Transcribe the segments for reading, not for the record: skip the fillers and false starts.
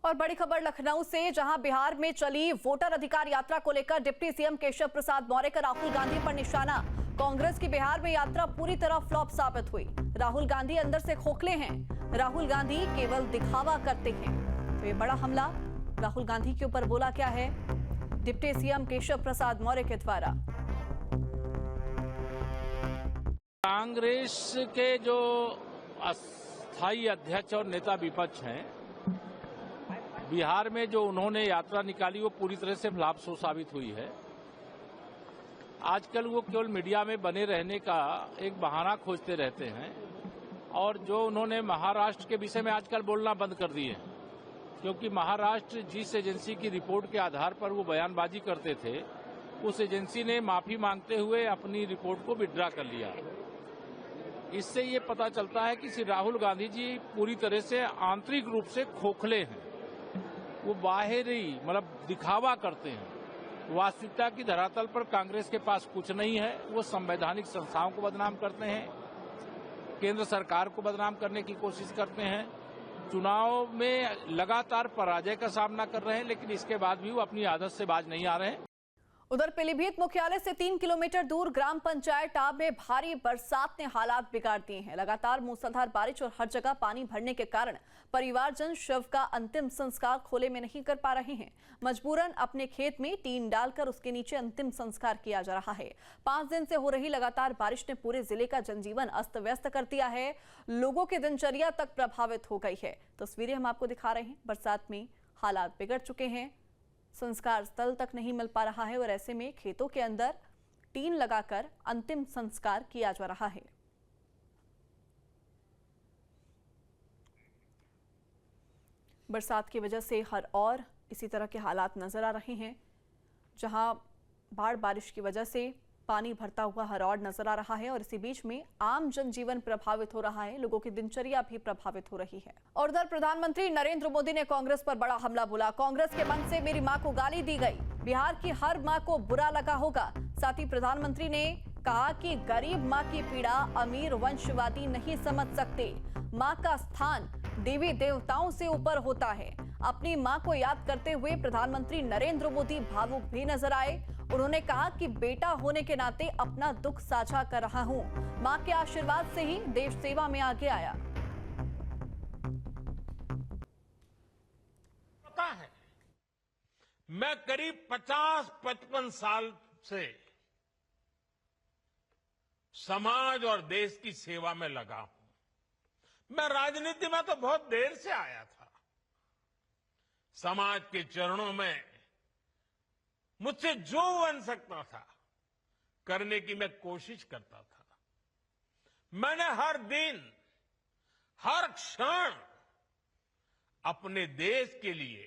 और बड़ी खबर लखनऊ से, जहां बिहार में चली वोटर अधिकार यात्रा को लेकर डिप्टी सीएम केशव प्रसाद मौर्य का राहुल गांधी पर निशाना। कांग्रेस की बिहार में यात्रा पूरी तरह फ्लॉप साबित हुई। राहुल गांधी अंदर से खोखले हैं। राहुल गांधी केवल दिखावा करते हैं। तो ये बड़ा हमला राहुल गांधी के ऊपर बोला क्या है डिप्टी सीएम केशव प्रसाद मौर्य के द्वारा। कांग्रेस के जो अस्थायी अध्यक्ष और नेता विपक्ष हैं, बिहार में जो उन्होंने यात्रा निकाली वो पूरी तरह से फ्लॉप साबित हुई है। आजकल वो केवल मीडिया में बने रहने का एक बहाना खोजते रहते हैं और जो उन्होंने महाराष्ट्र के विषय में आजकल बोलना बंद कर दिए हैं, क्योंकि महाराष्ट्र जिस एजेंसी की रिपोर्ट के आधार पर वो बयानबाजी करते थे, उस एजेंसी ने माफी मांगते हुए अपनी रिपोर्ट को विड्रा कर लिया। इससे ये पता चलता है कि श्री राहुल गांधी जी पूरी तरह से आंतरिक रूप से खोखले हैं। वो बाहरी मतलब दिखावा करते हैं। वास्तविकता की धरातल पर कांग्रेस के पास कुछ नहीं है। वो संवैधानिक संस्थाओं को बदनाम करते हैं, केंद्र सरकार को बदनाम करने की कोशिश करते हैं। चुनाव में लगातार पराजय का सामना कर रहे हैं, लेकिन इसके बाद भी वो अपनी आदत से बाज नहीं आ रहे हैं। उधर पीलीभीत मुख्यालय से 3 किलोमीटर दूर ग्राम पंचायत टाब में भारी बरसात ने हालात बिगाड़ दिए हैं। लगातार मूसलाधार बारिश और हर जगह पानी भरने के कारण परिवारजन शव का अंतिम संस्कार खोले में नहीं कर पा रहे हैं। मजबूरन अपने खेत में टीन डालकर उसके नीचे अंतिम संस्कार किया जा रहा है। 5 दिन से हो रही लगातार बारिश ने पूरे जिले का जनजीवन अस्त व्यस्त कर दिया है। लोगों की दिनचर्या तक प्रभावित हो गई है। तस्वीरें हम आपको दिखा रहे हैं। बरसात में हालात बिगड़ चुके हैं। संस्कार स्थल तक नहीं मिल पा रहा है और ऐसे में खेतों के अंदर टीन लगाकर अंतिम संस्कार किया जा रहा है। बरसात की वजह से हर और इसी तरह के हालात नजर आ रहे हैं, जहां बाढ़ बारिश की वजह से पानी भरता हुआ हर और नजर आ रहा है और इसी बीच में आम जनजीवन प्रभावित हो रहा है। लोगों की दिनचर्या भी प्रभावित हो रही है। और उधर प्रधानमंत्री नरेंद्र मोदी ने कांग्रेस पर बड़ा हमला बोला। कांग्रेस के मन से मेरी मां को गाली दी गई। बिहार की हर मां को बुरा लगा होगा। साथ ही प्रधानमंत्री ने कहा कि गरीब मां की पीड़ा अमीर वंशवादी नहीं समझ सकते। मां का स्थान देवी देवताओं से ऊपर होता है। अपनी मां को याद करते हुए प्रधानमंत्री नरेंद्र मोदी भावुक भी नजर आए। उन्होंने कहा कि बेटा होने के नाते अपना दुख साझा कर रहा हूं। मां के आशीर्वाद से ही देश सेवा में आगे आया। पता है, मैं करीब 50-55 साल से समाज और देश की सेवा में लगा हूं। मैं राजनीति में तो बहुत देर से आया था। समाज के चरणों में मुझसे जो बन सकता था करने की मैं कोशिश करता था। मैंने हर दिन, हर क्षण अपने देश के लिए,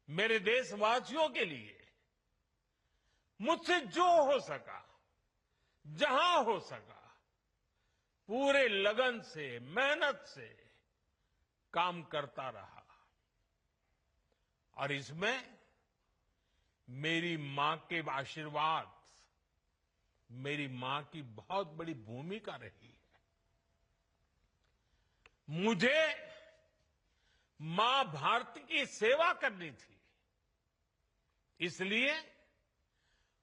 मेरे देशवासियों के लिए मुझसे जो हो सका, जहां हो सका, पूरे लगन से, मेहनत से काम करता रहा। और इसमें मेरी मां के आशीर्वाद, मेरी मां की बहुत बड़ी भूमिका रही है। मुझे मां भारती की सेवा करनी थी, इसलिए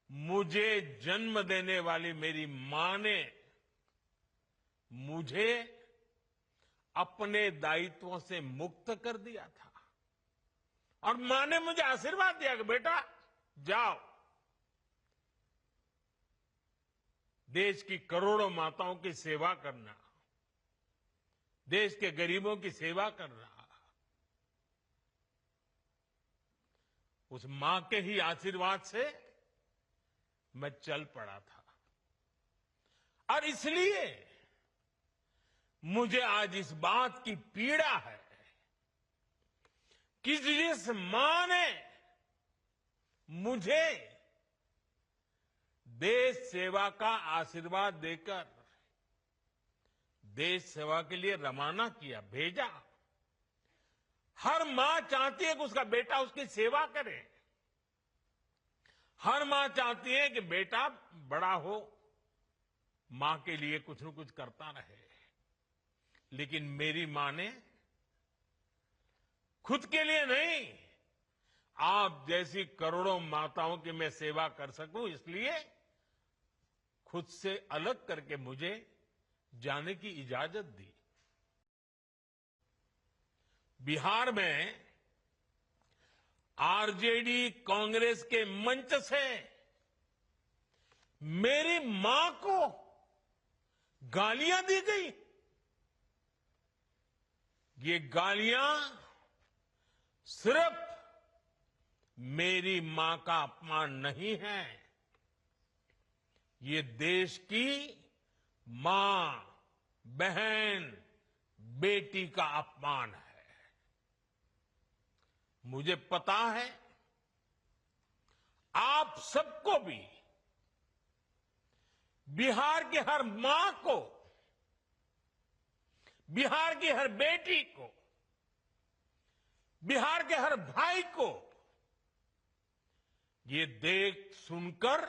मुझे जन्म देने वाली मेरी मां ने मुझे अपने दायित्वों से मुक्त कर दिया था और मां ने मुझे आशीर्वाद दिया कि बेटा जाओ, देश की करोड़ों माताओं की सेवा करना, देश के गरीबों की सेवा करना। उस मां के ही आशीर्वाद से मैं चल पड़ा था और इसलिए मुझे आज इस बात की पीड़ा है कि जिस मां ने मुझे देश सेवा का आशीर्वाद देकर देश सेवा के लिए रवाना किया, भेजा। हर मां चाहती है कि उसका बेटा उसकी सेवा करे। हर मां चाहती है कि बेटा बड़ा हो, मां के लिए कुछ न कुछ करता रहे। लेकिन मेरी मां ने खुद के लिए नहीं, आप जैसी करोड़ों माताओं की मैं सेवा कर सकूं, इसलिए खुद से अलग करके मुझे जाने की इजाजत दी। बिहार में आरजेडी कांग्रेस के मंच से मेरी मां को गालियां दी गई। ये गालियां सिर्फ मेरी मां का अपमान नहीं है, ये देश की मां, बहन, बेटी का अपमान है। मुझे पता है आप सबको भी, बिहार की हर मां को, बिहार की हर बेटी को, बिहार के हर भाई को ये देख सुनकर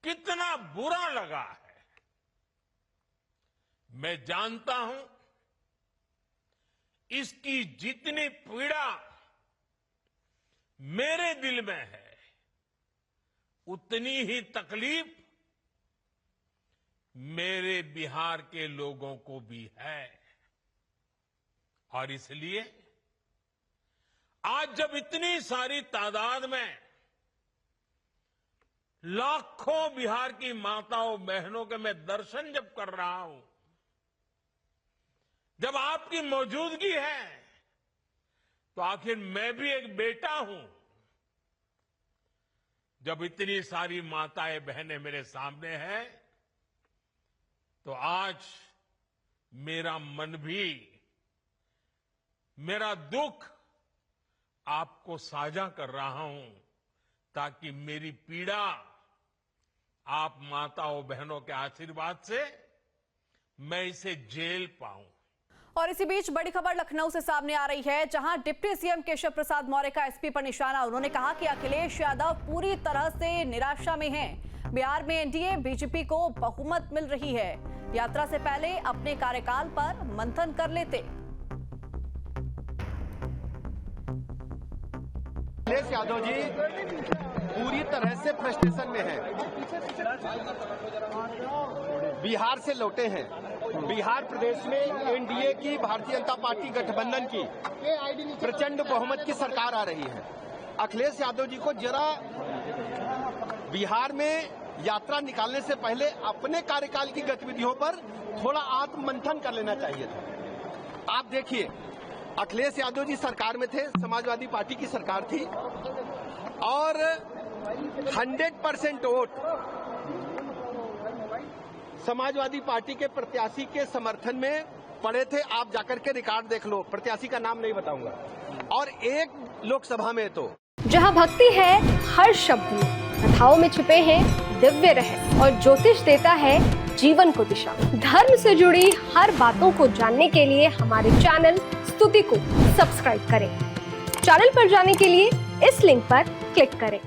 कितना बुरा लगा है। मैं जानता हूं इसकी जितनी पीड़ा मेरे दिल में है, उतनी ही तकलीफ मेरे बिहार के लोगों को भी है। और इसलिए आज जब इतनी सारी तादाद में लाखों बिहार की माताओं बहनों के मैं दर्शन जब कर रहा हूं, जब आपकी मौजूदगी है, तो आखिर मैं भी एक बेटा हूं। जब इतनी सारी माताएं बहनें मेरे सामने हैं, तो आज मेरा मन भी, मेरा दुख आपको साझा कर रहा हूं, ताकि मेरी पीड़ा आप माताओं बहनों के आशीर्वाद से मैं इसे झेल पाऊं। और इसी बीच बड़ी खबर लखनऊ से सामने आ रही है, जहां डिप्टी सीएम केशव प्रसाद मौर्य का एसपी पर निशाना। उन्होंने कहा कि अखिलेश यादव पूरी तरह से निराशा में हैं। बिहार में एनडीए बीजेपी को बहुमत मिल रही है। यात्रा से पहले अपने कार्यकाल पर मंथन कर लेते। अखिलेश यादव जी पूरी तरह से फ्रस्ट्रेशन में हैं। बिहार से लौटे हैं। बिहार प्रदेश में एनडीए की, भारतीय जनता पार्टी गठबंधन की प्रचंड बहुमत की सरकार आ रही है। अखिलेश यादव जी को जरा बिहार में यात्रा निकालने से पहले अपने कार्यकाल की गतिविधियों पर थोड़ा आत्ममंथन कर लेना चाहिए था। आप देखिए, अखिलेश यादव जी सरकार में थे, समाजवादी पार्टी की सरकार थी, और 100% वोट समाजवादी पार्टी के प्रत्याशी के समर्थन में पड़े थे। आप जाकर के रिकॉर्ड देख लो, प्रत्याशी का नाम नहीं बताऊंगा। और एक लोकसभा में तो जहां भक्ति है हर शब्द में, कथाओं में छुपे हैं दिव्य रहस्य, और ज्योतिष देता है जीवन को दिशा। धर्म से जुड़ी हर बातों को जानने के लिए हमारे चैनल स्तुति को सब्सक्राइब करें। चैनल पर जाने के लिए इस लिंक पर क्लिक करें।